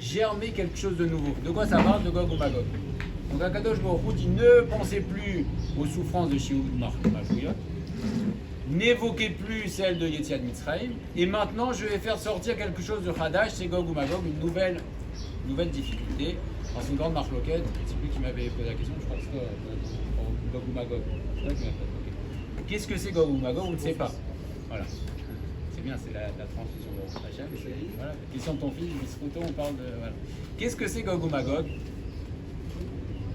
germer quelque chose de nouveau. De quoi ça parle? De Gog ou Magog. Donc Akadosh Baruch Hu dit ne pensez plus aux souffrances de Shiur Malchuyot, n'évoquez plus celles de Yetziat Mitzrayim, et maintenant je vais faire sortir quelque chose de Hadash, c'est Gog ou Magog, une nouvelle difficulté. Alors, c'est une grande marloquette, c'est lui qui m'avait posé la question, je crois que c'est Gog ou Magog. C'est toi qui m'as posé. Qu'est-ce que c'est Gog ou Magog? On ne sait pas. Voilà. C'est bien, c'est la transfusion de Hachem. Voilà. La question de ton fils, Biscoto, on parle de. Voilà. Qu'est-ce que c'est Gog ou Magog?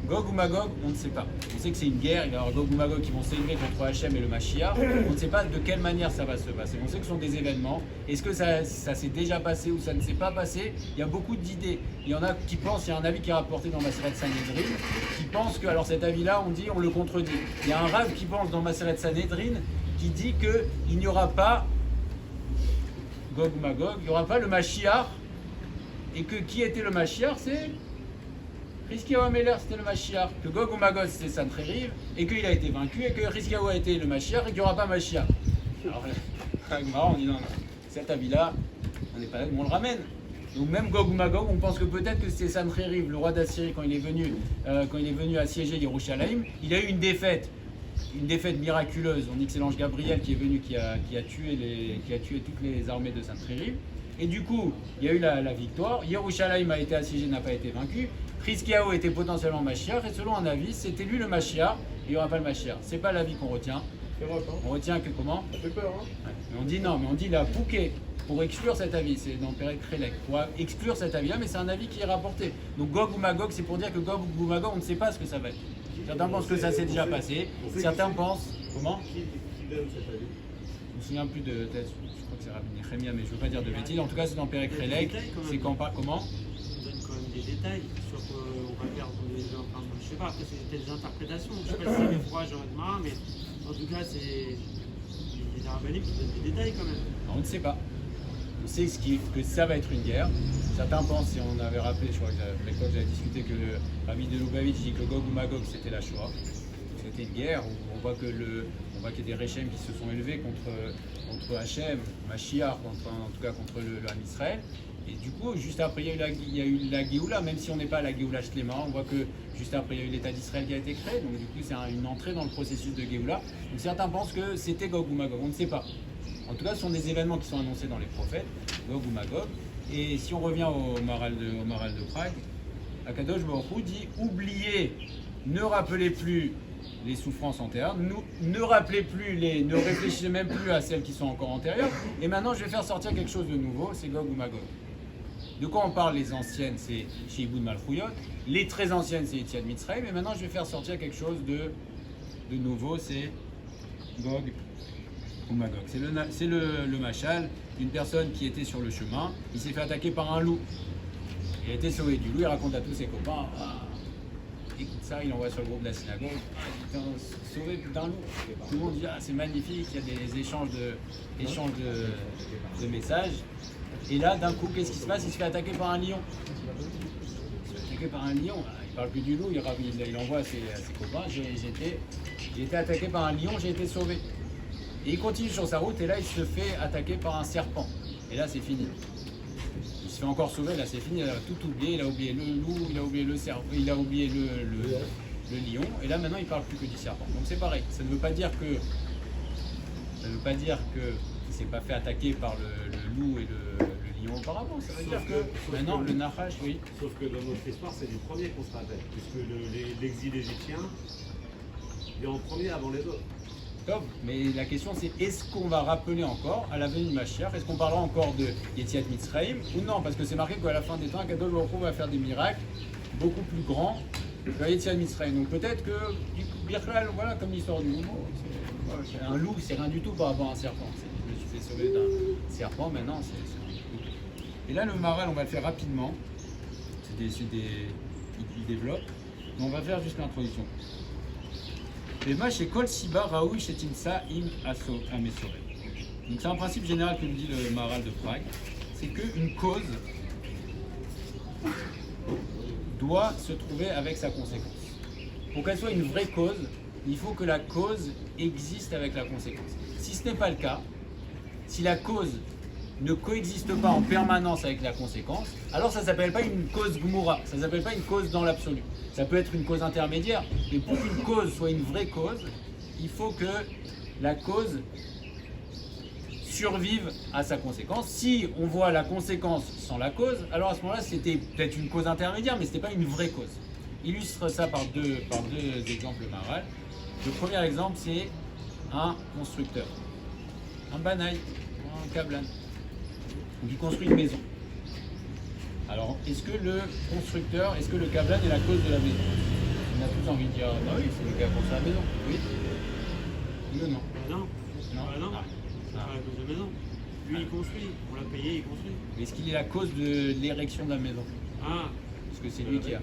Gog ou Magog, on ne sait pas. On sait que c'est une guerre, il va y avoir Gog ou Magog qui vont s'élever contre Hachem et le Mashiach. On ne sait pas de quelle manière ça va se passer. On sait que ce sont des événements. Est-ce que ça s'est déjà passé ou ça ne s'est pas passé? Il y a beaucoup d'idées. Il y en a qui pensent, il y a un avis qui est rapporté dans Maseret Sanhedrin, qui pense que, alors cet avis-là, on le contredit. Il y a un Rav qui pense dans Maseret Sanhedrin, qui dit qu'il n'y aura pas Gog ou Magog, il n'y aura pas le Mashiach, et que qui était le Mashiach, c'est Rizkiyahu HaMelech, c'était le Mashiach, que Gog ou Magog c'était Sancheriv, et qu'il a été vaincu, et que Rizkiyahu a été le Mashiach, et qu'il n'y aura pas Mashiach. Alors, on dit non, cet avis-là, on n'est pas là, on le ramène. Donc même Gog ou Magog, on pense que peut-être que c'était Sancheriv, le roi d'Assyrie, quand il est venu assiéger Yerushalayim, il a eu une défaite miraculeuse. On dit que c'est l'ange Gabriel qui est venu, qui a tué toutes les armées de Sancheriv. Et du coup, il y a eu la victoire. Yerushalayim a été assiégé, n'a pas été vaincu. Rizkiyahu était potentiellement Mashiach, et selon un avis, c'était lui le Mashiach, et il n'y aura pas le Mashiach. C'est pas l'avis qu'on retient. On retient que comment? Ça fait peur, hein? Ouais. Mais on dit non, mais on dit la Pouké pour exclure cet avis, c'est dans Perek Krelek, pour exclure cet avis-là, mais c'est un avis qui est rapporté. Donc Gog ou Magog, c'est pour dire que Gog ou Magog, on ne sait pas ce que ça va être. Certains pensent que ça s'est déjà passé, certains pensent. Comment? Qui donne cet avis? Je me souviens plus de tête, je crois que c'est Rabbi Nechemia, mais je ne veux pas dire de bêtises. En tout cas, c'est dans Perek Krelek, c'est quand pas. Comment? On donne quand même des détails sur on va faire enfin, je sais pas, après c'était des interprétations, je sais pas si c'est les froids, Jean-Edmar, mais en tout cas c'est les Arabaliques qui donnent des détails quand même. On ne sait pas. On sait que ça va être une guerre. Certains pensent, si on avait rappelé, je crois que à l'époque j'avais discuté que le Rabbi de Lubavitch dit que Gog ou Magog c'était la Shoah. C'était une guerre où on voit qu'il y a des Réchem qui se sont élevés contre Hachem, Mashiach, en tout cas contre le Ham Israël. Et du coup, juste après, il y a eu la Géoula, même si on n'est pas à la Géoula Shlema, on voit que juste après, il y a eu l'État d'Israël qui a été créé. Donc du coup, c'est une entrée dans le processus de Géoula. Donc certains pensent que c'était Gog ou Magog, on ne sait pas. En tout cas, ce sont des événements qui sont annoncés dans les prophètes, Gog ou Magog. Et si on revient au Maral de Prague, Akadosh Baruch Hu dit « Oubliez, ne rappelez plus les souffrances antérieures, ne réfléchissez même plus à celles qui sont encore antérieures, et maintenant je vais faire sortir quelque chose de nouveau, c'est Gog ou Magog. » De quoi on parle? Les anciennes, c'est Shiibud Malchuyot, les très anciennes, c'est Yetziat Mitzrayim, et maintenant je vais faire sortir quelque chose de nouveau, c'est Gog ou Magog. C'est le machal d'une personne qui était sur le chemin, il s'est fait attaquer par un loup. Il a été sauvé du loup, il raconte à tous ses copains, écoute ça, il envoie sur le groupe de la synagogue, sauvé d'un loup. Tout le monde dit, c'est magnifique, il y a des échanges de messages. Et là, d'un coup, qu'est-ce qui se passe? Il se fait attaquer par un lion. Il se fait attaquer par un lion, il parle plus du loup, il envoie à ses copains, j'ai été attaqué par un lion, j'ai été sauvé. Et il continue sur sa route, et là, il se fait attaquer par un serpent. Et là, c'est fini. Il se fait encore sauver, là c'est fini, il a tout oublié, il a oublié le loup, il a oublié le cerf, il a oublié le lion, et là maintenant il parle plus que du serpent. Donc c'est pareil, ça ne veut pas dire que il s'est pas fait attaquer par le loup et le lion auparavant, ça veut dire que maintenant le Nachash, oui. Sauf que dans notre histoire, c'est les premiers qu'on se rappelle, puisque l'exil égyptien est en premier avant les autres. Top. Mais la question c'est, est-ce qu'on va rappeler encore à la venue de Mashiach, est-ce qu'on parlera encore de Yetziat Mitzrayim ou non? Parce que c'est marqué qu'à la fin des temps, Akadosh Baruch Hu va faire des miracles beaucoup plus grands que Yetziat Mitzrayim. Donc peut-être que, Birklal, voilà, comme l'histoire du loup, un loup c'est rien du tout par rapport à un serpent. Je me suis fait sauver d'un serpent, maintenant c'est rien du tout. Et là le Maral, on va le faire rapidement, il développe, mais on va faire juste l'introduction. Donc c'est un principe général que nous dit le Maharal de Prague, c'est qu'une cause doit se trouver avec sa conséquence. Pour qu'elle soit une vraie cause, il faut que la cause existe avec la conséquence. Si ce n'est pas le cas, si la cause ne coexiste pas en permanence avec la conséquence, alors ça ne s'appelle pas une cause gmoura, ça ne s'appelle pas une cause dans l'absolu. Ça peut être une cause intermédiaire, mais pour qu'une cause soit une vraie cause, il faut que la cause survive à sa conséquence. Si on voit la conséquence sans la cause, alors à ce moment-là, c'était peut-être une cause intermédiaire, mais ce n'était pas une vraie cause. Illustre ça par deux exemples Maharal. Le premier exemple, c'est un constructeur, un banaï, un kablan, qui construit une maison. Alors, est-ce que le constructeur, est-ce que le kablan est la cause de la maison? On a tous envie de dire, bah oui, c'est le gars qui construit la maison. Oui. Non, non. Non. Non. Non. C'est pas la cause de la maison. Lui, il construit. On l'a payé, il construit. Mais est-ce qu'il est la cause de l'érection de la maison? Ah. Est-ce que c'est lui qui a...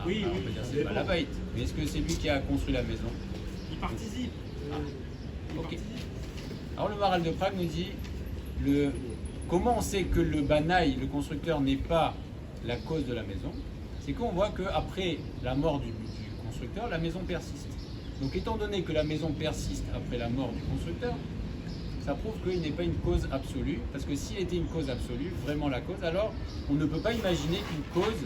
Oui, on peut dire c'est pas la bête. Mais est-ce que c'est lui qui a construit la maison? Il participe. Il Ok. participe. Alors le Maharal de Prague nous dit comment on sait que le banaï, le constructeur, n'est pas la cause de la maison? C'est qu'on voit qu'après la mort du constructeur, la maison persiste. Donc étant donné que la maison persiste après la mort du constructeur, ça prouve qu'il n'est pas une cause absolue, parce que s'il était une cause absolue, vraiment la cause, alors on ne peut pas imaginer qu'une cause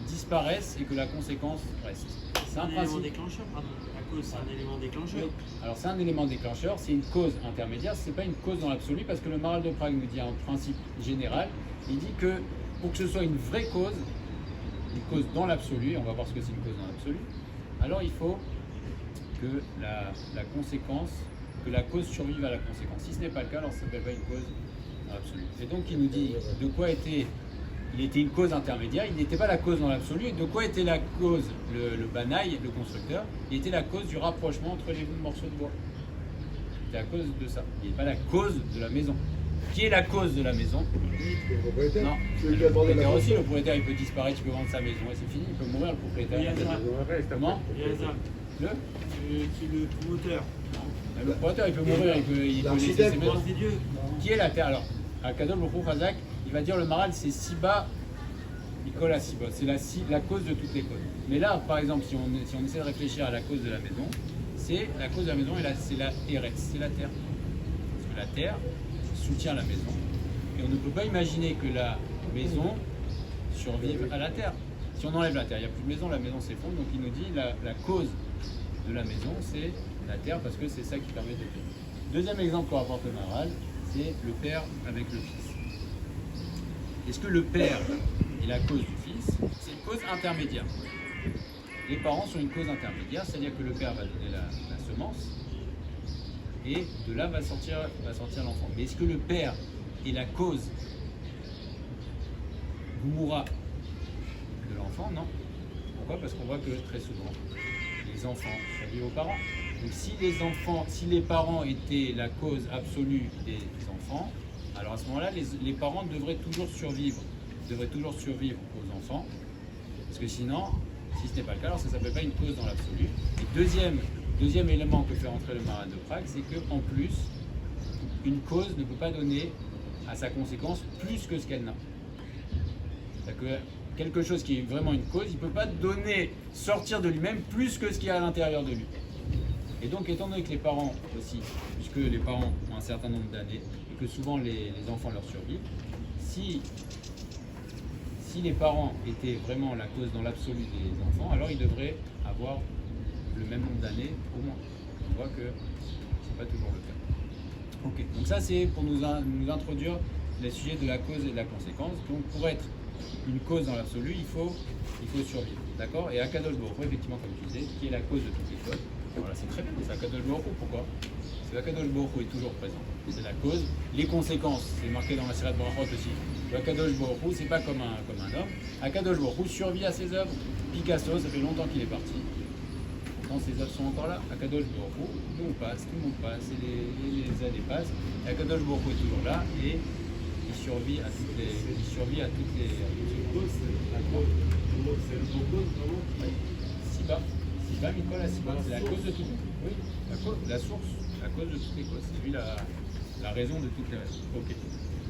disparaisse et que la conséquence reste. C'est un élément principe. déclencheur, pardon. La cause, c'est un élément déclencheur. Oui. Alors c'est un élément déclencheur, c'est une cause intermédiaire, c'est pas une cause dans l'absolu, parce que le Maharal de Prague nous dit un principe général, il dit que pour que ce soit une vraie cause, une cause dans l'absolu, on va voir ce que c'est une cause dans l'absolu, alors il faut que la conséquence, que la cause survive à la conséquence. Si ce n'est pas le cas, alors ça ne s'appelle pas une cause dans l'absolu. Et donc il nous dit de quoi il était une cause intermédiaire, il n'était pas la cause dans l'absolu. Et de quoi était la cause, le banaï, le constructeur? Il était la cause du rapprochement entre les morceaux de bois. C'était à cause de ça. Il n'est pas la cause de la maison. Qui est la cause de la maison? Le propriétaire. Non. Celui qui Le a demandé la propriétaire aussi, construction. le propriétaire il peut disparaître, il peut vendre sa maison et c'est fini, il peut mourir le propriétaire. Il y a ça. Comment? Il y a ça. C'est le promoteur. Le propriétaire il peut mourir, il peut laisser ses L'architecte, maisons. C'est Dieu. Qui est la terre alors? Akadosh Baruch Hu Chazak, il va dire le Maharal, c'est Siba, Nicolas Siba, c'est la cause de toutes les causes. Mais là, par exemple, si on essaie de réfléchir à la cause de la maison, c'est la cause de la maison, c'est la Eretz, c'est la terre. Parce que la terre soutient la maison. Et on ne peut pas imaginer que la maison survive à la terre. Si on enlève la terre, il n'y a plus de maison, la maison s'effondre. Donc il nous dit la cause de la maison, c'est la terre, parce que c'est ça qui permet de vivre. Deuxième exemple qu'on rapporte le Maharal, c'est le père avec le fils. Est-ce que le père est la cause du fils? C'est une cause intermédiaire. Les parents sont une cause intermédiaire, c'est-à-dire que le père va donner la semence et de là va sortir l'enfant. Mais est-ce que le père est la cause gmoura de l'enfant? Non. Pourquoi? Parce qu'on voit que très souvent, les enfants survivent aux parents. Donc si les parents étaient la cause absolue des enfants, alors à ce moment-là, les parents devraient toujours survivre aux enfants, parce que sinon, si ce n'est pas le cas, alors ça ne s'appelle pas une cause dans l'absolu. Et deuxième élément que fait rentrer le Maharal de Prague, c'est qu'en plus, une cause ne peut pas donner à sa conséquence plus que ce qu'elle n'a. C'est-à-dire que quelque chose qui est vraiment une cause, il ne peut pas sortir de lui-même plus que ce qu'il y a à l'intérieur de lui. Et donc, étant donné que les parents aussi, puisque les parents ont un certain nombre d'années, et que souvent les enfants leur survivent, si les parents étaient vraiment la cause dans l'absolu des enfants, alors ils devraient avoir le même nombre d'années au moins. On voit que ce n'est pas toujours le cas. Ok, donc ça c'est pour nous introduire les sujets de la cause et de la conséquence. Donc pour être une cause dans l'absolu, il faut survivre. D'accord? Et Akadosh Baruch Hu, effectivement, comme tu disais, qui est la cause de toutes les causes. Voilà, c'est très bien, c'est Akadosh Baruch Hu. Pourquoi? Parce que Akadosh Baruch Hu est toujours présent. C'est la cause. Les conséquences, c'est marqué dans la Sirat Brachot aussi. Akadosh Baruch Hu, c'est pas comme un homme. Akadosh Baruch Hu survit à ses œuvres. Picasso, ça fait longtemps qu'il est parti. Pourtant, ses œuvres sont encore là. Akadosh Baruch Hu, tout le monde passe, et les années passent. Et Akadosh Baruch Hu est toujours là et il survit à toutes les. C'est le bon cause, vraiment. Siba, Nicolas, Siba, c'est la cause de tout. Oui, la source, la cause de toutes les causes. C'est lui la raison de toutes les raisons. Ok.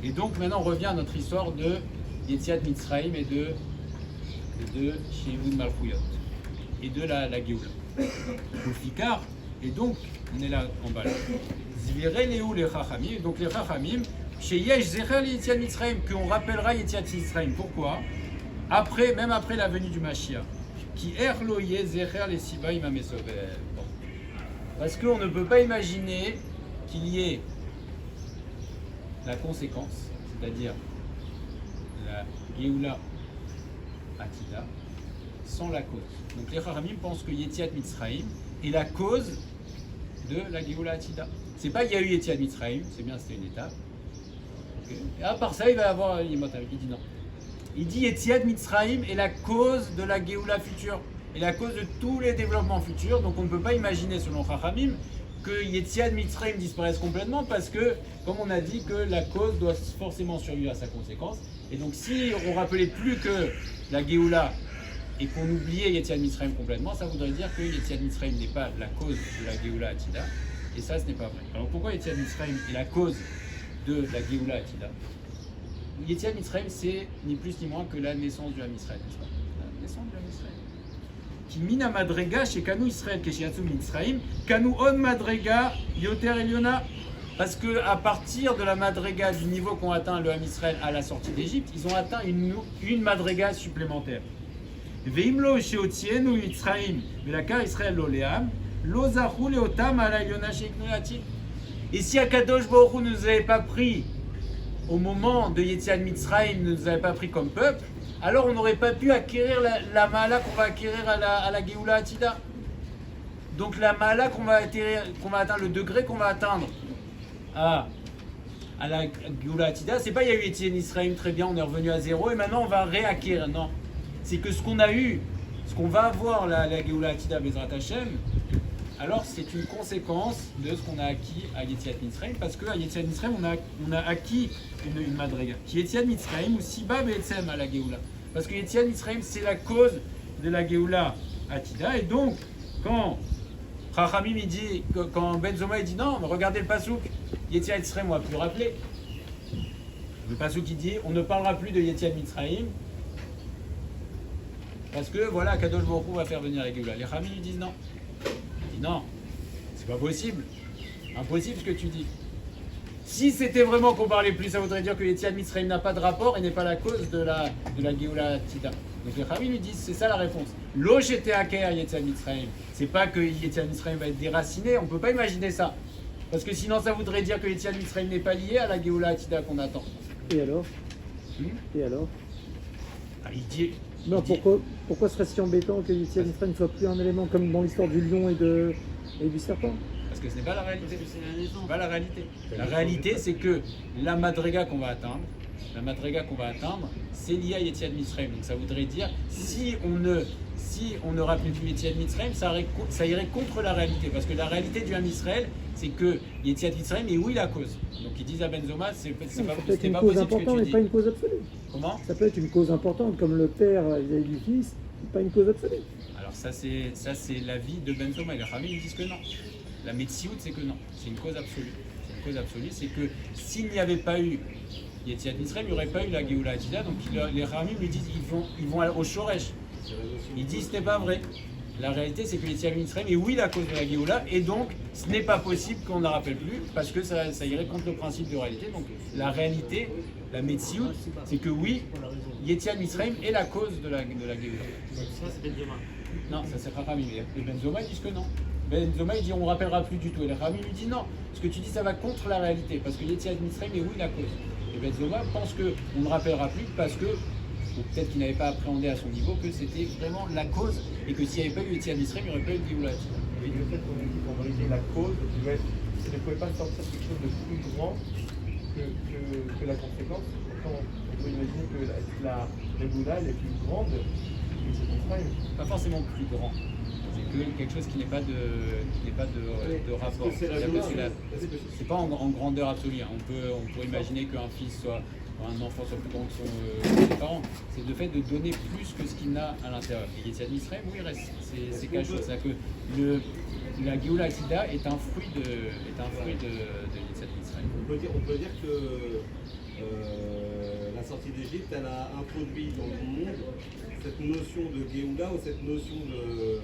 Et donc maintenant on revient à notre histoire de Yetziat Mitzrayim et de Sheivud Malchuyot et de la Géoula. Au Fikar, et donc On est là en bas. Zvirei Léou les Chachamim. Donc les Chachamim, chez Yesh Zecher Yetziat Mitzrayim, qu'on rappellera Yetziat Mitzrayim. Pourquoi? Après, même après la venue du Mashiach. Qui erloye Zecher les Sibaim Amesover. Parce qu'on ne peut pas imaginer qu'il y ait la conséquence, c'est-à-dire la Géoula Atida, sans la cause. Donc les Chachamim pensent que Yetziat Mitzrayim est la cause de la Géoula Atida. C'est pas qu'il y a eu Yetziat Mitzrayim, c'est bien, c'était une étape. Okay. Et à part ça, il va y avoir Yemot Hamed. Il dit non. Il dit Yetziat Mitzrayim est la cause de la Géoula future, est la cause de tous les développements futurs. Donc on ne peut pas imaginer, selon Chachamim, que Yetziat Mitzrayim disparaisse complètement parce que, comme on a dit, que la cause doit forcément survivre à sa conséquence. Et donc si on rappelait plus que la Géoula et qu'on oubliait Yetziat Mitzrayim complètement, ça voudrait dire que Yetziat Mitzrayim n'est pas la cause de la Géoula Atida. Et ça, ce n'est pas vrai. Alors pourquoi Yetziat Mitzrayim est la cause de la Géoula Atida? Yetziat Mitzrayim, c'est ni plus ni moins que la naissance du Ham Israël, n'est-ce pas? La naissance du Ham Israël. Qui mina madrega chez Kanu Israël Keshiatsu Mitzrayim, Kanu on madrega Yoter Eliona. Parce que à partir de la madrega du niveau qu'ont atteint le Ham Israël à la sortie d'Égypte, ils ont atteint une madrega supplémentaire. Veimlo sheotzienu Mitzrayim velakar Israël loleam lo zachu leotam ala Eliona sheiknuati. Et si Akadosh Baruch Hu ne nous avait pas pris au moment de Yetziat Mitzrayim, ne nous avait pas pris comme peuple, alors on n'aurait pas pu acquérir la Ma'ala qu'on va acquérir à la Géoula Atida. Donc la Ma'ala qu'on va atteindre, le degré qu'on va atteindre à la Géoula Atida, c'est pas il y a eu Yetziat Mitzrayim, très bien, on est revenu à zéro et maintenant on va réacquérir. Non, c'est que ce qu'on a eu, ce qu'on va avoir la Géoula Atida Bezrat Hashem, alors c'est une conséquence de ce qu'on a acquis à Yetziat Mitzrayim, parce qu'à Yetziat Mitzrayim on a acquis une madrega. Qui Yetziat Mitzrayim ou Siba Be'etzem à la Géoula. Parce que Yetziat Mitzrayim c'est la cause de la Géoula Atida. Et donc quand Chachamim il dit, quand Ben Zoma il dit non, regardez le pasouk, Yetziat Mitzrayim on va plus rappeler. Le pasouk il dit on ne parlera plus de Yetziat Mitzrayim parce que voilà Kadosh Baruch Hu va faire venir la Géoula. Les Chachamim ils disent non. Non, c'est pas possible. Impossible ce que tu dis. Si c'était vraiment qu'on parlait plus, ça voudrait dire que Yetziat Mitzrayim n'a pas de rapport et n'est pas la cause de la Géoula Atida. Donc les Chachamim lui disent, c'est ça la réponse. Lo j'étais hacker Yetziat Mitzrayim. C'est pas que Yetziat Mitzrayim va être déraciné, on peut pas imaginer ça. Parce que sinon ça voudrait dire que Yetziat Mitzrayim n'est pas lié à la Géoula Atida qu'on attend. Et alors Et alors Il dit... Non, pourquoi serait-ce si embêtant que Yetziat Mitzrayim ne soit plus un élément comme dans l'histoire du lion et du serpent? Parce que ce n'est pas la réalité. C'est la naissance. Pas la réalité. La réalité, c'est que la madrega qu'on va atteindre, c'est lié à Yetziat Mitzrayim. Donc ça voudrait dire, si on ne rappelait plus Yetziat Mitzrayim, ça irait contre la réalité. Parce que la réalité du Ham Israël, c'est que Yetziat Mitzrayim est oui la cause. Donc ils disent à Ben Zoma, c'est pas Ça peut être une pas cause possible ce que importante, tu mais dis. pas une cause absolue. Comment? Ça peut être une cause importante, comme le père vis-à-vis du fils, mais pas une cause absolue. Alors ça c'est l'avis de Ben Zoma. Et les Chachamim ils disent que non. La Metsiout c'est que non. C'est une cause absolue. C'est une cause absolue, c'est que s'il n'y avait pas eu Yetziat Mitzrayim, il n'y aurait pas eu la Géoula Atida. Donc les Chachamim lui disent ils vont au Shoresh. Ils disent ce n'est pas vrai. La réalité c'est que Yetziat Mitzrayim est oui la cause de la Géoula et donc ce n'est pas possible qu'on ne la rappelle plus parce que ça irait contre le principe de réalité. Donc la réalité, la Metsiout, c'est que oui, Yetziat Mitzrayim est la cause de la Géoula. Ça, c'est Ben Zoma. Non, ça c'est Chachamim. Et Ben Zoma ils disent que non. Ben Zoma il dit on ne rappellera plus du tout. Et les Chachamim lui dit non. Ce que tu dis ça va contre la réalité parce que Yetziat Mitzrayim est oui la cause. Et Ben Zoma pense qu'on ne rappellera plus parce que, ou peut-être qu'il n'avait pas appréhendé à son niveau, que c'était vraiment la cause et que s'il n'y avait pas eu Yetziat Mitzrayim, il n'y aurait pas eu de Géoula. Et le fait qu'on ait dit qu'on validait la cause, ça ne pouvait pas sortir quelque chose de plus grand que la conséquence. Pourtant, on peut imaginer que la Géoula elle est plus grande que Yetziat Mitzrayim. Pas forcément plus grand. C'est que quelque chose qui n'est pas de rapport. Est-ce que c'est la C'est-à-dire que Géoula c'est pas en grandeur absolue. Hein. On peut imaginer qu'un fils soit, ou un enfant soit plus grand que ses parents. C'est le fait de donner plus que ce qu'il n'a à l'intérieur. Et Yetziat Mitzrayim, oui, reste. C'est quelque chose. C'est-à-dire que la Géoula Atida est un fruit de Yetziat Mitzrayim. On peut dire que la sortie d'Égypte, elle a introduit dans le monde cette notion de Géoula ou cette notion de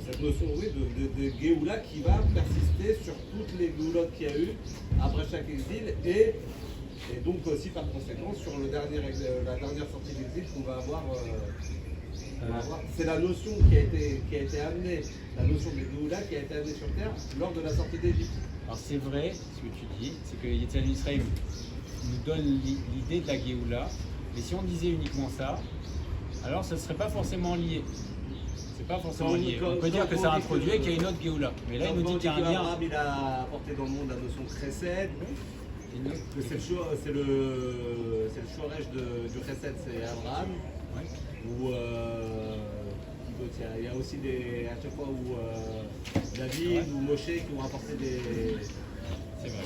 cette notion oui, de Géoula qui va persister sur toutes les Géoulottes qu'il y a eu après chaque exil et donc aussi par conséquent sur la dernière sortie d'exil qu'on va avoir. C'est la notion qui a été amenée, la notion de Géoula qui a été amenée sur terre lors de la sortie d'Égypte. Alors c'est vrai, ce que tu dis, c'est que Yetziat Mitzrayim nous donne l'idée de la Géoula, mais si on disait uniquement ça, alors ça ne serait pas forcément lié. C'est pas forcément lié. On peut dire que ça introduit qu'il y a une autre Géoula. Mais là, il nous dit qu'il y a un lien. Abraham, il a apporté dans le monde la notion de chesed, que c'est le shorèche du chesed, c'est Abraham. Ouais. Ou il y a aussi à chaque fois où David ou Moshe qui ont apporté des. C'est vrai.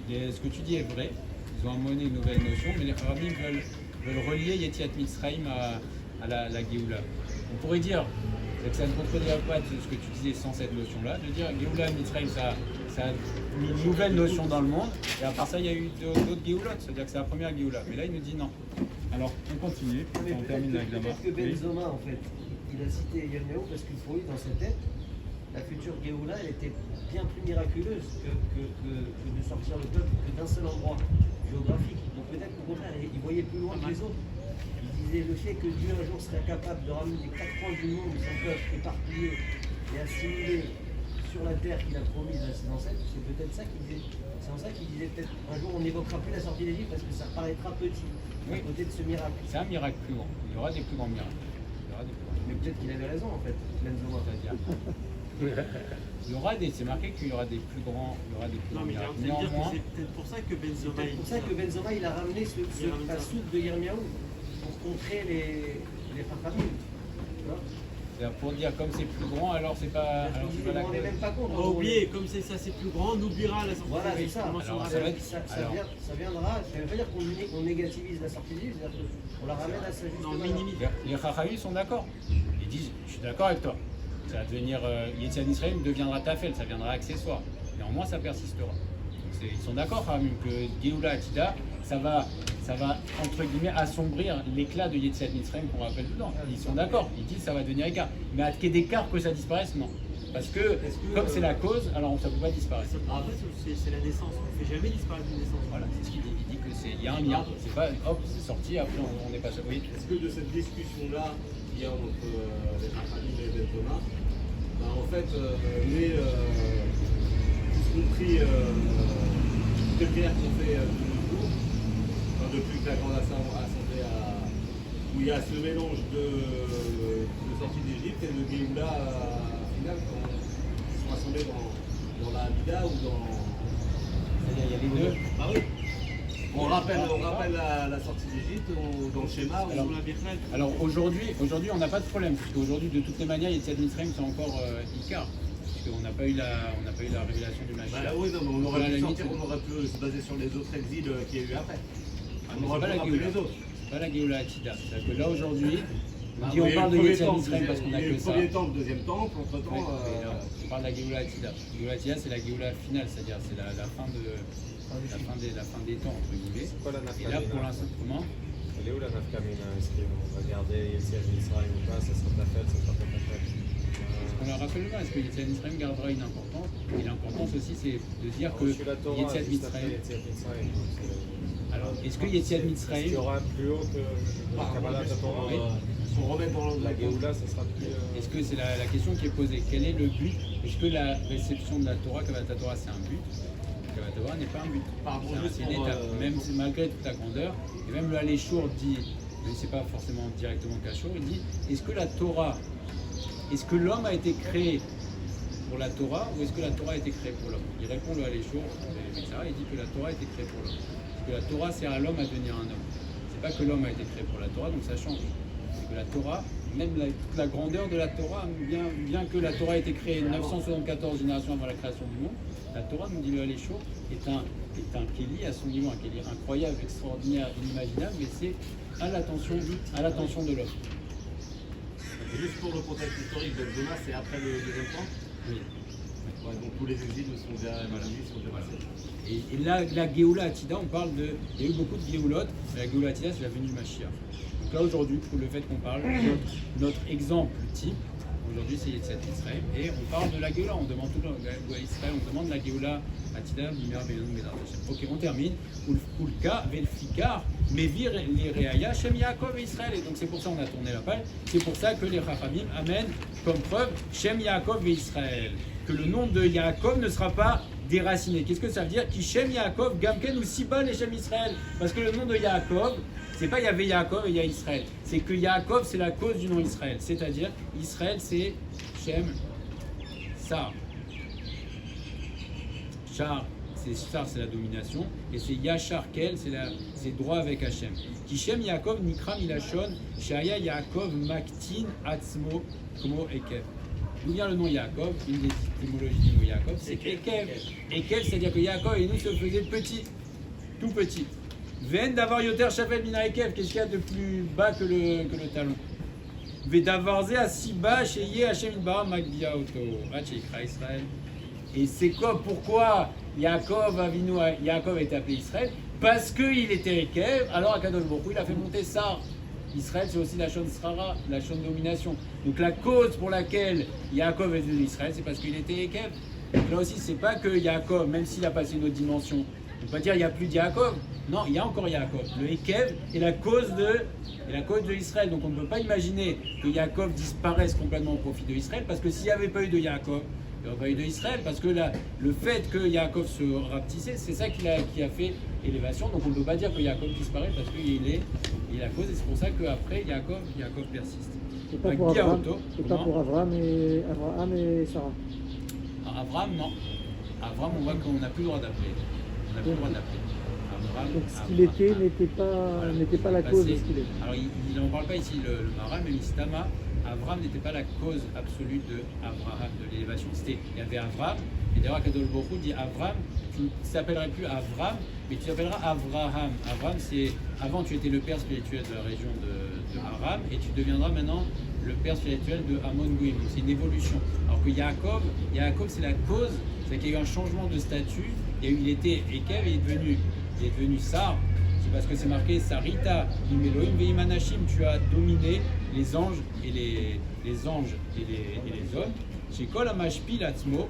Mais ce que tu dis est vrai. Ils ont amené une nouvelle notion, mais les rabbins veulent relier Yetziat Mitzrayim à la Géoula. On pourrait dire que ça ne contredira pas ce que tu disais sans cette notion-là, de dire Géoula Mitzrayim, ça a mis une nouvelle notion dans le monde, et à part ça, il y a eu d'autres Géoulottes, c'est-à-dire que c'est la première Géoula. Mais là, il nous dit non. Alors, on continue, Mais on termine avec la peut-être que Benzoma, en fait, il a cité Yirmiyahu parce qu'il faut dans sa tête, la future Géoula, elle était bien plus miraculeuse que de sortir le peuple que d'un seul endroit géographique. Donc peut-être qu'au contraire, il voyait plus loin que les autres. Il disait le fait que Dieu un jour serait capable de ramener les 4 coins du monde, son peuple éparpillé et assimilé sur la terre qu'il a promise à ses ancêtres, c'est peut-être ça qu'il disait. C'est en ça qu'il disait peut-être un jour on n'évoquera plus la sortie d'Égypte parce que ça paraîtra petit à côté de ce miracle. C'est un miracle plus grand. Il y aura des plus grands miracles. Mais peut-être qu'il avait raison en fait, Benzoma. C'est marqué qu'il y aura des plus grands, Non, mais miracles. c'est dire que Néanmoins, c'est peut-être pour ça que Benzoma. C'est pour ça que Benzoma il a ramené ce passouk de Yirmiyahu pour contrer les Chachamim. Tu vois. c'est pour dire comme c'est plus grand, alors c'est pas. Alors c'est pas la On n'est même pas On contre. va oublier, comme c'est ça, c'est plus grand, on oubliera la sortie. Voilà, c'est ça. On mentionnera Alors, ça va pas. être- Ça viendra, ça ne veut pas dire qu'on négativise la sortie d'Égypte, c'est-à-dire qu'on la ramène à sa juste Non, valeur. minimise. Les Chachamim sont d'accord. Ils disent, je suis d'accord avec toi. Ça va devenir, Yetziat Mitzrayim deviendra Tafel, ça viendra accessoire. Néanmoins, ça persistera. Donc, ils sont d'accord, Chachamim, que Géoula Atida, ça va, entre guillemets, assombrir l'éclat de Yetziat Mitzrayim qu'on rappelle dedans. Ils sont d'accord, ils disent que ça va devenir écart. Mais à qu'il y ait d'écart que ça disparaisse, non. Parce que, comme c'est la cause, alors ça ne peut pas disparaître. Après, c'est la naissance. On ne fait jamais disparaître une naissance. Voilà, c'est ce qu'il dit. Il dit qu'il y a un lien. C'est pas, hop, c'est sorti, après on n'est pas surpris. Est-ce que de cette discussion-là qu'il y a entre les Chachamim et Benzoma, en fait, tout compris toutes les prières qu'on fait de nos jours, depuis que la Grande Assemblée où il y a ce mélange de sortie d'Égypte et de Géoula finale quand ils sont assemblés dans la Hamida ou dans. C'est-à-dire, il y a les deux. Ah oui. On rappelle la sortie d'Égypte dans le schéma. Alors, On l'a bien fait. Alors aujourd'hui, on n'a pas de problème, puisque aujourd'hui, de toutes les manières, Yetziat Mitzrayim, c'est encore Icar, puisqu'on n'a pas eu la révélation du Mashiach. Bah oui, non, mais on Donc, aurait à la pu limite, sortir, on aurait pu se baser sur les autres exils qu'il y a eu après. mais On c'est aurait pas pu la rappeler Géoula. les autres. C'est pas la Géoula Atida. C'est-à-dire que là aujourd'hui, on dit Oui, on parle de le premier Yetziat temple, Mitzrayim parce qu'on a il y a eu que le ça. premier temple, le deuxième temple, entre-temps. Oui, mais là, on parle de la Géoula Atida. La Géoula Atida, c'est la Géoula finale, c'est-à-dire c'est la fin des temps, entre guillemets. C'est quoi la Et là, pour nafkamina? l'instant, comment Elle est où la nafkamina? Est-ce qu'on va garder Yetziat Mitzrayim ou pas? Ça sera ta fête, ça sera pas ta fête. On la rappelle pas, est-ce que Yetziat Mitzrayim gardera une importance? Et l'importance aussi, c'est de dire que Reçu la Torah Yetziat juste après Mitzrayim. Yetziat Mitzrayim. Donc, Alors, est-ce que Yetziat est-ce qu'il Mitzrayim. y aura plus haut que la Kabbalah de la Torah? Oui. On remet dans La Géoula, ça sera plus. Est-ce que c'est la question qui est posée? Quel est le but? Est-ce que la réception de la Torah, Kabbalat Torah, c'est un but? Kabbalat Torah n'est pas un but. Pardon, C'est une étape, même malgré toute la grandeur. Et même le Haléchour dit, mais c'est pas forcément directement Kachour, il dit est-ce que la Torah, est-ce que l'homme a été créé pour la Torah ou est-ce que la Torah a été créée pour l'homme? Il répond le Haléchour, il dit que la Torah a été créée pour l'homme. Parce que la Torah sert à l'homme à devenir un homme. C'est pas que l'homme a été créé pour la Torah, donc ça change. C'est que la Torah, même toute la grandeur de la Torah, bien que la Torah ait été créée 974 générations avant la création du monde, la Torah, nous dit le Haléchour, est un kéli à son niveau, un kéli incroyable, extraordinaire, inimaginable, mais c'est à l'attention de l'homme. Juste pour le contexte historique, Benzoma, c'est après le deuxième temple. Oui. Ouais, donc tous les exils sont déjà passés. Et là, la Géoula Atida, on parle de. Il y a eu beaucoup de Géoulottes, mais la Géoula Atida, c'est la venue du Mashiach. Donc là, aujourd'hui, pour le fait qu'on parle, notre exemple type, Aujourd'hui, c'est Yetziat Mitzrayim. Et on parle de la Géoula. On demande toujours à Israël, on demande la Géoula à Tidam, Bimera, Benon, Medar Hashem. Ok, on termine. Ulka, Velfikar, Mevir, les Reaya, Shem Yaakov et Israël. Et donc c'est pour ça qu'on a tourné la page. C'est pour ça que les Chachamim amènent comme preuve Shem Yaakov et Israël. Que le nom de Yaakov ne sera pas déraciné. Qu'est-ce que ça veut dire? Qui Shem Yaakov, Gamken ou Siba les Shem Israël. Parce que le nom de Yaakov, c'est pas il y avait Yaakov et il y a Israël. C'est que Yaakov, c'est la cause du nom Israël. C'est-à-dire, Israël, c'est Shem, Sar. Char, c'est la domination. Et c'est Yachar Kel, c'est droit avec Hachem. Qui Shem Yaakov, Nikra Milachon, Shaya Yaakov, Maktin, Atzmo, Komo Ekev. D'où vient le nom Yaakov? Une des étymologies du mot Yaakov, c'est Ekev. Ekev, c'est-à-dire que Yaakov et nous se faisaient petits, tout petits. Ven d'avoir yoter shafel mina Ekev, qu'est-ce qu'il y a de plus bas que le talon? Ve d'avarze à si bas chez Yé Hachem Idbara Magdia Oto, Hachekra Israël. Et c'est quoi? Pourquoi Yaakov est appelé Israël? Parce qu'il était Ekev, alors Akadosh Baruch Hu, il a fait monter ça. Israël, c'est aussi la Shon Srara, la Shon domination. Donc la cause pour laquelle Yaakov est devenu Israël, c'est parce qu'il était Ekev. Donc là aussi, c'est pas que Yaakov, même s'il a passé une autre dimension, on ne peut pas dire qu'il n'y a plus de Yaakov. Non, il y a encore Yaakov. Le Ekev est la cause de Israël. Donc on ne peut pas imaginer que Yaakov disparaisse complètement au profit de Israël, parce que s'il n'y avait pas eu de Yaakov, il n'y aurait pas eu de Israël, parce que le fait que Yaakov se rapetissait, c'est ça qui a fait élévation. Donc on ne peut pas dire que Yaakov disparaît parce qu'il est la cause, et c'est pour ça qu'après Yaakov persiste. Et pas pour Abraham et Sarah. Abraham, non. Abraham, on voit qu'on n'a plus le droit d'appeler. On n'a plus le droit d'appeler. Abraham, donc ce qu'il était n'était pas la cause de ce qu'il est. Alors il n'en parle pas ici, le Maharal, mais Mistama, Abraham n'était pas la cause absolue de Abraham, de l'élévation. Il y avait Abraham, et d'ailleurs Akadosh Baruch Hu dit Abraham, tu ne t'appellerais plus Abraham, mais tu t'appelleras Avraham. Abraham, c'est avant tu étais le père spirituel de la région de Aram, et tu deviendras maintenant le père spirituel de Amon Gouim. C'est une évolution. Alors que Yaakov c'est la cause, c'est qu'il y a eu un changement de statut. Il était Ekev et il est devenu Sar. C'est parce que c'est marqué Sarita Imeloim Veimanashim, tu as dominé les anges et les hommes. Chez Kol Amashpil Atzmo,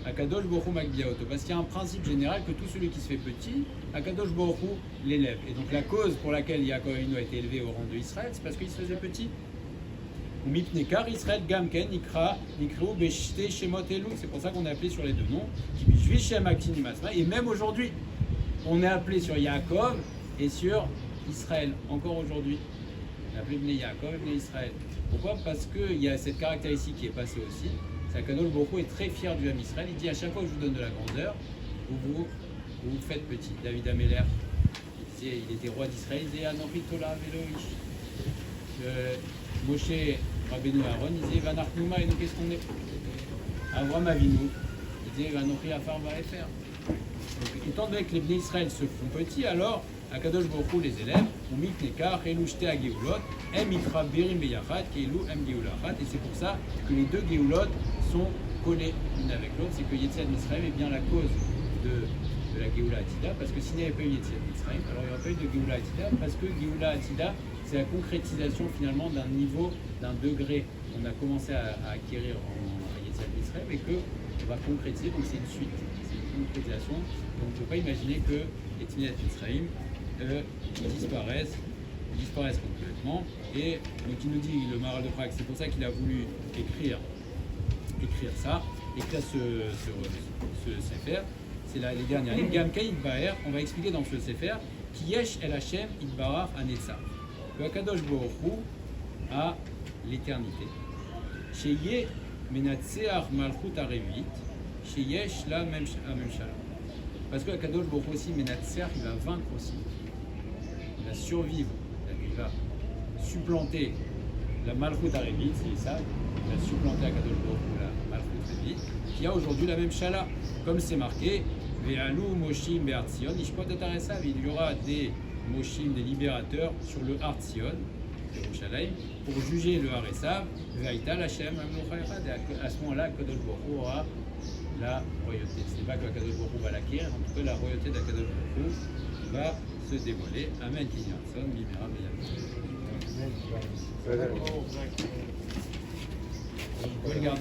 Akadosh Baruch Hu Magdia Oto. Parce qu'il y a un principe général que tout celui qui se fait petit, Akadosh Baruch Hu l'élève. Et donc la cause pour laquelle Yaakov a été élevé au rang de Israël, c'est parce qu'il se faisait petit. Mipnekar Israël Gamken Nikrou Beshte Shemot Elu. C'est pour ça qu'on est appelé sur les deux noms. Et même aujourd'hui, on est appelé sur Yaakov et sur Israël. Encore aujourd'hui, on est appelé Bnei Yaakov et Bnei Israël. Pourquoi? Parce qu'il y a cette caractéristique qui est passée aussi. C'est qu'Akadosh Baruch Hu est très fier du Ham Israël. Il dit à chaque fois que je vous donne de la grandeur, vous vous faites petit. David Améler, il était roi d'Israël, il disait Anochi Tola Veloish. Moshe Rabbeinu Aaron, il disait Vanachnouma, et nous qu'est-ce qu'on est? Avram Avinu, il disait Vanochi Afar Vaefer. Donc étant donné que les Bnei Israël se font petits, alors Akadosh Baruch Hu les élève, ou Mitnekar, Elu Shte Ageulot, Em Ikra Berim Beyachat, Keilu Em Geulachat, et c'est pour ça que les deux Geulot sont collés l'une avec l'autre. C'est que Yetziat Mitzrayim est bien la cause de la Geoula Atida, parce que s'il n'y avait pas eu Yetziat Mitzrayim, alors il n'y aurait pas eu de Geoula Atida, parce que Geoula Atida, c'est la concrétisation finalement d'un niveau, d'un degré qu'on a commencé à acquérir en Yetziat Mitzrayim et qu'on va concrétiser, donc c'est une suite, c'est une concrétisation. Donc on ne peut pas imaginer que Yetziat Mitzrayim disparaissent complètement. Et donc il nous dit, le Maharal de Prague, c'est pour ça qu'il a voulu écrire ça, écrire ce Sefer. C'est les dernières lignes. Gamken Idbaer, on va expliquer dans ce Sefer, qui Yesh El Hashem Idbarach Anetza. Que Akadosh Baruch Hu a l'éternité. Chez Yeh Menatseach Malchut Arevit, chez Yesh la Memshala. Parce que Akadosh Baruch Hu aussi, Menatseach, il va vaincre aussi. Il va survivre, il va supplanter la Malchut Arevit, c'est ça, il va supplanter Akadosh Baruch Hu la Malchut Arevit, qui a aujourd'hui la même Shala. Comme c'est marqué, Ve'alou Moshim Be'ar Tzion, Ishpot et Aresav, il y aura des Moshim, des libérateurs sur le Har Tzion, Yerushalayim, pour juger le Aresav, Ve'aita Hashem Amlocha Echad, et à ce moment-là, Akadosh Baruch Hu aura la royauté. Ce n'est pas que Akadosh Baruch Hu va l'acquérir, en tout cas la royauté d'Akadosh Baruch Hu va se dévoiler. Amen, Kinyanson, Bimera, Beyam. Vous pouvez le garder.